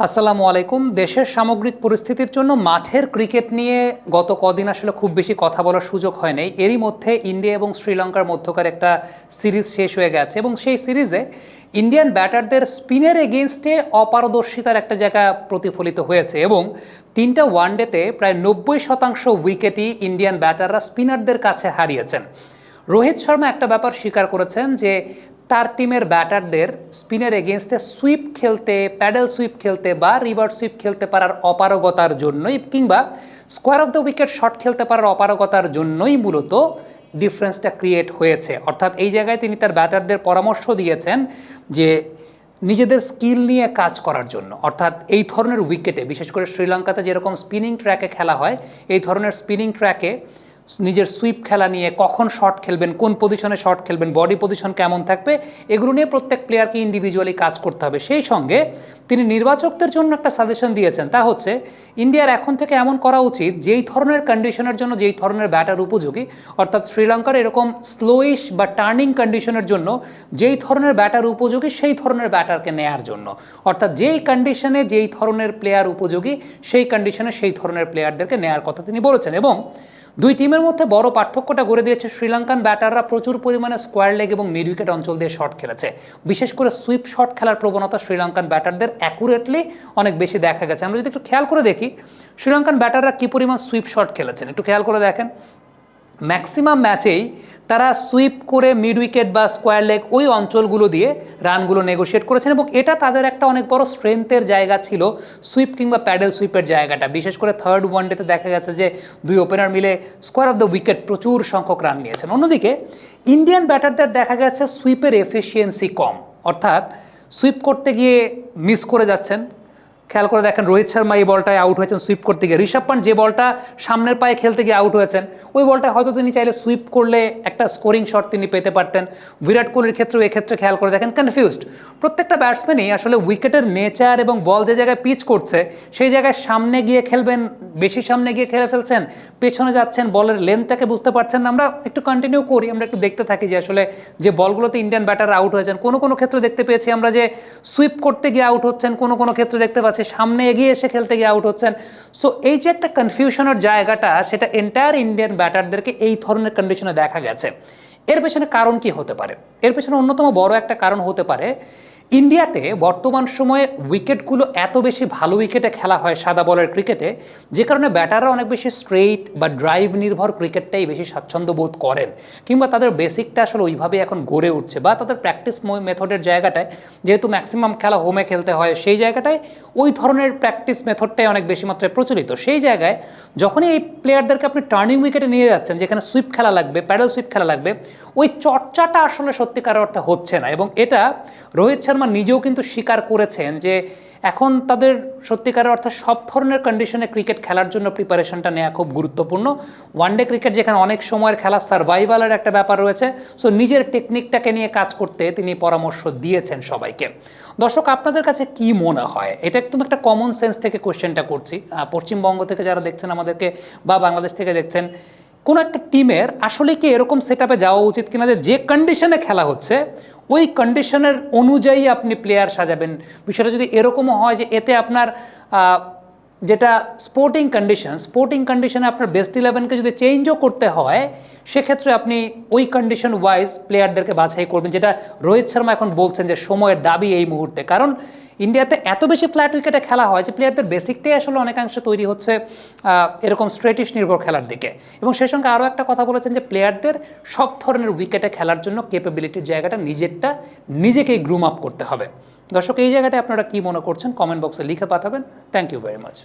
আসসালামু আলাইকুম। দেশের সামগ্রিক পরিস্থিতির জন্য মাঠের ক্রিকেট নিয়ে গত কদিন আসলে খুব বেশি কথা বলার সুযোগ হয় নাই। এরই মধ্যে ইন্ডিয়া এবং শ্রীলঙ্কার মধ্যকার একটা সিরিজ শেষ হয়ে গেছে এবং সেই সিরিজে ইন্ডিয়ান ব্যাটারদের স্পিনের এগেনস্টে অপারদর্শিতার একটা জায়গা প্রতিফলিত হয়েছে এবং তিনটা ওয়ানডেতে প্রায় 90% উইকেটই ইন্ডিয়ান ব্যাটাররা স্পিনারদের কাছে হারিয়েছেন। রোহিত শর্মা একটা ব্যাপার স্বীকার করেছেন যে তার টিমের ব্যাটারদের স্পিনের এগেনস্টে সুইপ খেলতে, প্যাডেল সুইপ খেলতে বা রিভার্স সুইপ খেলতে পারার অপারগতার জন্যই কিংবা square of the wicket shot খেলতে পারার অপারগতার জন্যই মূলত ডিফারেন্সটা ক্রিয়েট হয়েছে। অর্থাৎ এই জায়গায় তিনি তার ব্যাটারদের পরামর্শ দিয়েছেন যে নিজেদের স্কিল নিয়ে কাজ করার জন্য। অর্থাৎ এই ধরনের উইকেটে, বিশেষ করে শ্রীলঙ্কাতে যেরকম স্পিনিং ট্র্যাকে খেলা হয়, এই ধরনের স্পিনিং ট্র্যাকে নিজের সুইপ খেলা নিয়ে কখন শট খেলবেন, কোন পজিশনে শট খেলবেন, বডি পজিশন কেমন থাকবে, এগুলো নিয়ে প্রত্যেক প্লেয়ারকে ইন্ডিভিজুয়ালি কাজ করতে হবে। সেই সঙ্গে তিনি নির্বাচকদের জন্য একটা সাজেশন দিয়েছেন, তা হচ্ছে ইন্ডিয়ার এখন থেকে এমন করা উচিত যেই ধরনের কন্ডিশনের জন্য যেই ধরনের ব্যাটার উপযোগী, অর্থাৎ শ্রীলঙ্কার এরকম স্লোইশ বা টার্নিং কন্ডিশনের জন্য যেই ধরনের ব্যাটার উপযোগী সেই ধরনের ব্যাটারকে নেয়ার জন্য। অর্থাৎ যেই কন্ডিশনে যেই ধরনের প্লেয়ার উপযোগী সেই কন্ডিশনে সেই ধরনের প্লেয়ারদেরকে নেয়ার কথা তিনি বলেছেন। এবং দুই টিমের মধ্যে বড় পার্থক্যটা গড়ে দিয়েছে শ্রীলঙ্কান ব্যাটাররা প্রচুর পরিমাণে স্কোয়ার লেগ এবং মিড উইকেট অঞ্চল দিয়ে শট খেলেছে। বিশেষ করে সুইপ শট খেলার প্রবণতা শ্রীলঙ্কান ব্যাটারদের অ্যাকুরেটলি অনেক বেশি দেখা গেছে। আমরা যদি একটু খেয়াল করে দেখি শ্রীলঙ্কান ব্যাটাররা কী পরিমাণ সুইপ শট খেলেছেন, একটু খেয়াল করে দেখেন। ম্যাক্সিমাম ম্যাচেই তারা সুইপ করে মিড উইকেট বা স্কোয়ার লেগ ওই অঞ্চলগুলো দিয়ে রানগুলো নেগোশিয়েট করেছেন এবং এটা তাদের একটা অনেক বড় স্ট্রেংথের জায়গা ছিল, সুইপ কিংবা প্যাডেল সুইপের জায়গাটা। বিশেষ করে থার্ড ওয়ানডেতে দেখা গেছে যে দুই ওপেনার মিলে স্কোয়ার অফ দ্য উইকেট প্রচুর সংখ্যক রান নিয়েছেন। অন্যদিকে ইন্ডিয়ান ব্যাটারদের দেখা গেছে সুইপের এফিসিয়েন্সি কম, অর্থাৎ সুইপ করতে গিয়ে মিস করে যাচ্ছেন। খেয়াল করে দেখেন রোহিত শর্মা এই বলটায় আউট হয়েছেন সুইপ করতে গিয়ে। ঋষভ পান্ট যে বলটা সামনের পায়ে খেলতে গিয়ে আউট হয়েছেন, ওই বলটা হয়তো তিনি চাইলে সুইপ করলে একটা স্কোরিং শট তিনি পেতে পারতেন। বিরাট কোহলির ক্ষেত্রেও এক্ষেত্রে খেয়াল করে দেখেন কনফিউজড। প্রত্যেকটা ব্যাটসম্যানই আসলে উইকেটের নেচার এবং বল যে জায়গায় পিচ করছে সেই জায়গায় সামনে গিয়ে খেলবেন, বেশি সামনে গিয়ে খেলে ফেলছেন, পেছনে যাচ্ছেন, বলের লেন্থটাকে বুঝতে পারছেন না। আমরা একটু কন্টিনিউ করি, আমরা একটু দেখতে থাকি যে আসলে যে বলগুলোতে ইন্ডিয়ান ব্যাটার আউট হয়েছেন, কোনো কোনো ক্ষেত্রে দেখতে পেয়েছি আমরা যে সুইপ করতে গিয়ে আউট হচ্ছেন, কোনো কোনো ক্ষেত্রে দেখতে পাচ্ছি সামনে এগিয়ে এসে খেলতে গিয়ে আউট হচ্ছেন। সো এই যে একটা কনফিউশনের জায়গাটা, সেটা এন্টায়ার ইন্ডিয়ান ব্যাটারদেরকে এই ধরনের কন্ডিশনে দেখা গেছে। এর পেছনে কারণ কি হতে পারে? এর পেছনে অন্যতম বড় একটা কারণ হতে পারে ইন্ডিয়াতে বর্তমান সময়ে উইকেটগুলো এত বেশি ভালো উইকেটে খেলা হয় সাদা বলের ক্রিকেটে, যে কারণে ব্যাটাররা অনেক বেশি স্ট্রেইট বা ড্রাইভ নির্ভর ক্রিকেটটাই বেশি স্বাচ্ছন্দ্য বোধ করেন, কিংবা তাদের বেসিকটা আসলে ওইভাবে এখন গড়ে উঠছে, বা তাদের প্র্যাকটিস মেথডের জায়গাটায় যেহেতু ম্যাক্সিমাম খেলা হোমে খেলতে হয়, সেই জায়গাটায় ওই ধরনের প্র্যাকটিস মেথডটাই অনেক বেশি মাত্রায় প্রচলিত। সেই জায়গায় যখনই এই প্লেয়ারদেরকে আপনি টার্নিং উইকেটে নিয়ে যাচ্ছেন, যেখানে সুইপ খেলা লাগবে, প্যাডেল সুইপ খেলা লাগবে, ওই চর্চাটা আসলে সত্যিকার অর্থে হচ্ছে না। এবং এটা রোহিত শর্মা নিজেও কিন্তু স্বীকার করেছেন যে এখন তাদের সত্যিকারের অর্থে সব ধরনের কন্ডিশনে ক্রিকেট খেলার জন্য প্রিপারেশনটা নেওয়া খুব গুরুত্বপূর্ণ। ওয়ানডে ক্রিকেট যেখানে অনেক সময়ের খেলা, সার্ভাইভালের একটা ব্যাপার রয়েছে, সো নিজের টেকনিকটাকে নিয়ে কাজ করতে তিনি পরামর্শ দিয়েছেন সবাইকে। দর্শক, আপনাদের কাছে কি মনে হয়? এটা একদম একটা কমন সেন্স থেকে কোশ্চেনটা করছি। পশ্চিমবঙ্গ থেকে যারা দেখছেন আমাদেরকে বা বাংলাদেশ থেকে দেখছেন, কোনো একটা টিমের আসলে কি এরকম সেট আপে যাওয়া উচিত কিনা যে কন্ডিশনে খেলা হচ্ছে ওই কন্ডিশনের অনুযায়ী আপনি প্লেয়ার সাজাবেন? বিষয়টা যদি এরকমও হয় যে এতে আপনার যেটা স্পোর্টিং কন্ডিশনে আপনার বেস্ট 11কে যদি চেঞ্জও করতে হয়, সেক্ষেত্রে আপনি ওই কন্ডিশন ওয়াইজ প্লেয়ারদেরকে বাছাই করবেন, যেটা রোহিত শর্মা এখন বলছেন যে সময়ের দাবি এই মুহূর্তে। কারণ ইন্ডিয়াতে এত বেশি ফ্ল্যাট উইকেটে খেলা হয় যে প্লেয়ারদের বেসিকটাই আসলে অনেকাংশে তৈরি হচ্ছে এরকম স্ট্রেটিশ নির্ভর খেলার দিকে। এবং সেই সঙ্গে আরও একটা কথা বলেছেন যে প্লেয়ারদের সব ধরনের উইকেটে খেলার জন্য ক্যাপাবিলিটির জায়গাটা নিজেকেই গ্রুম আপ করতে হবে। দর্শক, এই জায়গাটায় আপনারা কি মনে করছেন কমেন্ট বক্সে লিখে পাঠাবেন। Thank you very much.